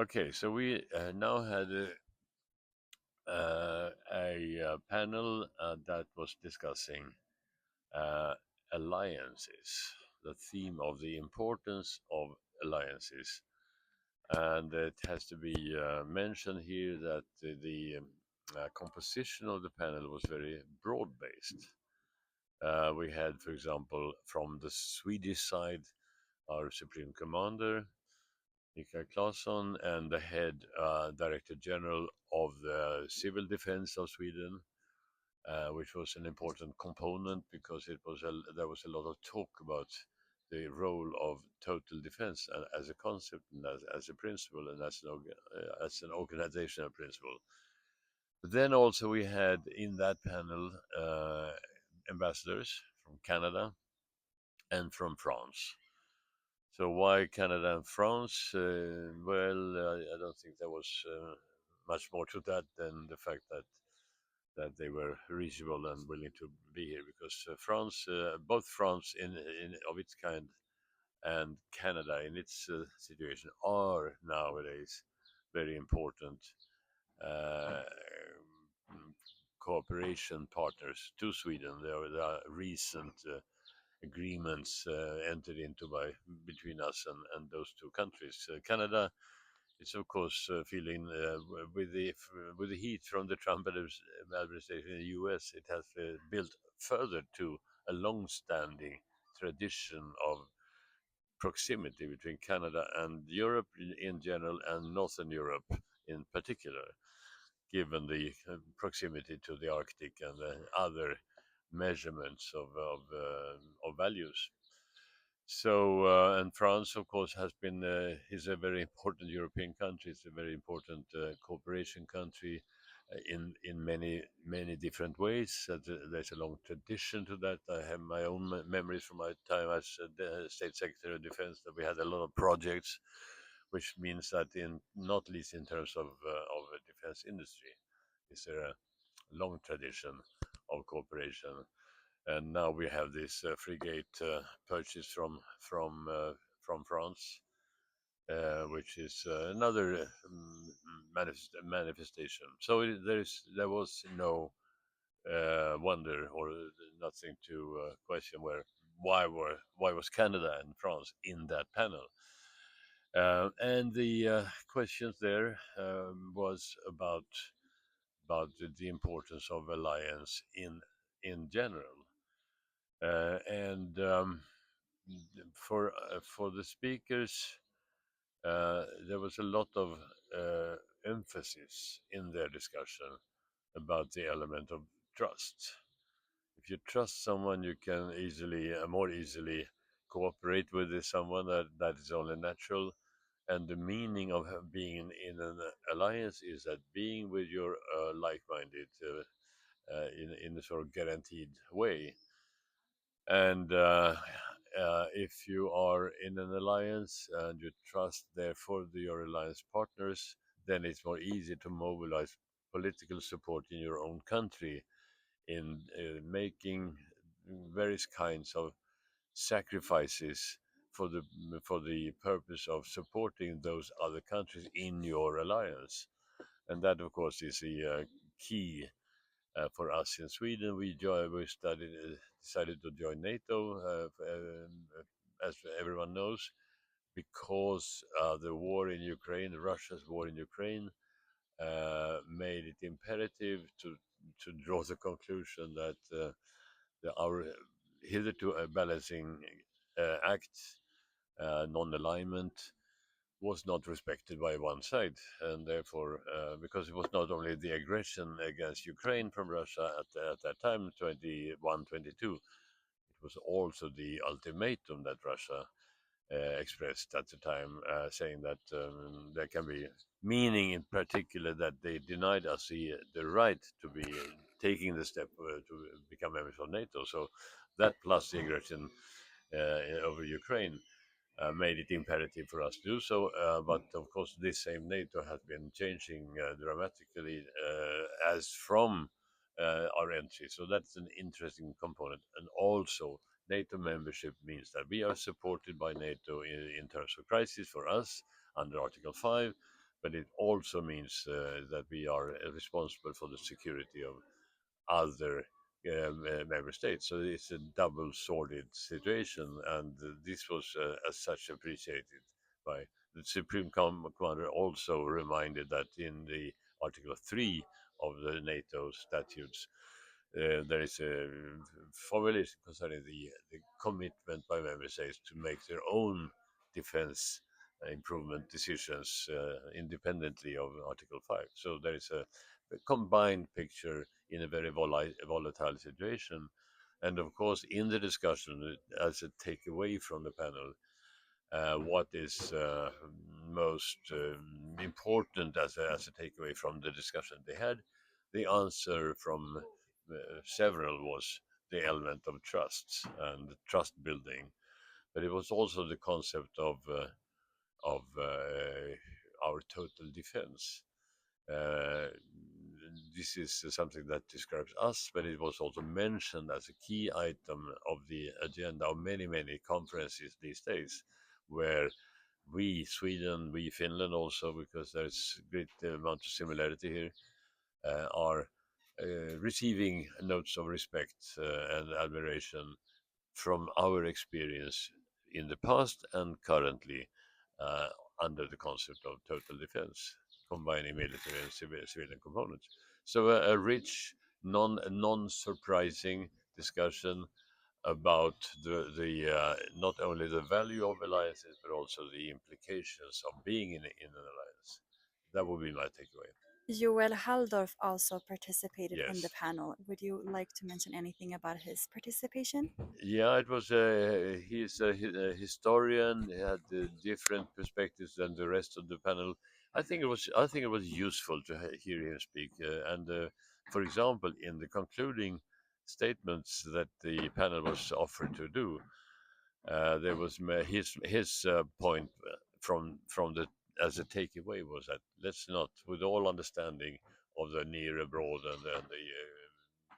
Okay, so we now had a panel that was discussing uh, alliances, the theme of the importance of alliances. And it has to be mentioned here that the composition of the panel was very broad based. We had, for example, from the Swedish side, our Supreme Commander, Mikael Claesson, and the head Director General of the Civil Defense of Sweden, which was an important component because there was a lot of talk about the role of total defense as a concept and as a principle and as an organizational principle. But then also we had in that panel ambassadors from Canada and from France. So why Canada and France? I don't think there was much more to that than the fact that they were reachable and willing to be here because France, both France in of its kind and Canada in its situation are nowadays very important uh, cooperation partners to Sweden. There are recent agreements entered into by between us and those two countries. Canada is of course feeling with the heat from the Trump administration in the U.S. It has built further to a long-standing tradition of proximity between Canada and Europe in general and Northern Europe in particular, given the proximity to the Arctic and the other measurements of values. So, and France, of course, has been is a very important European country. It's a very important cooperation country in many different ways. There's a long tradition to that. I have my own memories from my time as the State Secretary of Defense that we had a lot of projects, which means that in not least in terms of the defense industry, is there a long tradition of cooperation. And now we have this frigate purchase from France, which is another manifestation. So there was no wonder or nothing to question why was Canada and France in that panel. And the questions there was about the importance of alliance in general. And for the speakers, there was a lot of emphasis in their discussion about the element of trust. If you trust someone, you can more easily cooperate with someone. That is only natural. And the meaning of being in an alliance is that being with your like-minded in a sort of guaranteed way. And if you are in an alliance and you trust, therefore, your alliance partners, then it's more easy to mobilize political support in your own country in making various kinds of sacrifices for the for the purpose of supporting those other countries in your alliance. And that, of course, is the key for us in Sweden. Decided to join NATO, as everyone knows, because the war in Ukraine, Russia's war in Ukraine, made it imperative to draw the conclusion that our hitherto balancing act, non-alignment, was not respected by one side, and therefore, because it was not only the aggression against Ukraine from Russia at that time, 21, 22, it was also the ultimatum that Russia expressed at the time, saying that there can be meaning in particular that they denied us the right to be taking the step to become members of NATO. So that plus the aggression over Ukraine made it imperative for us to do so. But of course, this same NATO has been changing dramatically as from our entry. So that's an interesting component. And also, NATO membership means that we are supported by NATO in terms of crisis for us under Article 5. but it also means that we are responsible for the security of other member states. So it's a double-sworded situation, and this was as such appreciated by the Commander. Also reminded that in the Article 3 of the NATO statutes, there is a formulation concerning the commitment by member states to make their own defense improvement decisions independently of Article 5. So there is a combined picture in a very volatile situation. And of course, in the discussion, as a takeaway from the panel, what is most important as a takeaway from the discussion they had, the answer from several was the element of trust and trust building. But it was also the concept of our total defense. Uh, this is something that describes us, but it was also mentioned as a key item of the agenda of many conferences these days, where we, Sweden, we, Finland also, because there's great amount of similarity here, are receiving notes of respect and admiration from our experience in the past and currently uh, under the concept of total defense, combining military and civilian components. So a rich, non-surprising discussion about the not only the value of alliances but also the implications of being in an alliance. That would be my takeaway. Joel Halldorff also participated in the Yes. panel. Would you like to mention anything about his participation? Yeah, it was. He's a historian. He had different perspectives than the rest of the panel. I think it was. I think it was useful to hear him speak. And for example, in the concluding statements that the panel was offered to do, there was his point from the as a takeaway was that let's not, with all understanding of the near abroad and the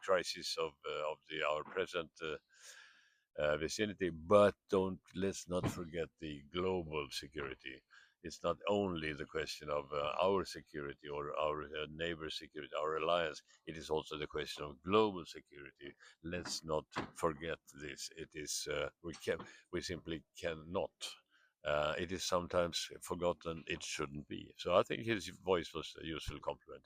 crisis of the our present vicinity, but don't let's not forget the global security. It's not only the question of our security or our neighbor security, our alliance. It is also the question of global security. Let's not forget this. It is we simply cannot. It is sometimes forgotten. It shouldn't be. So I think his voice was a useful compliment.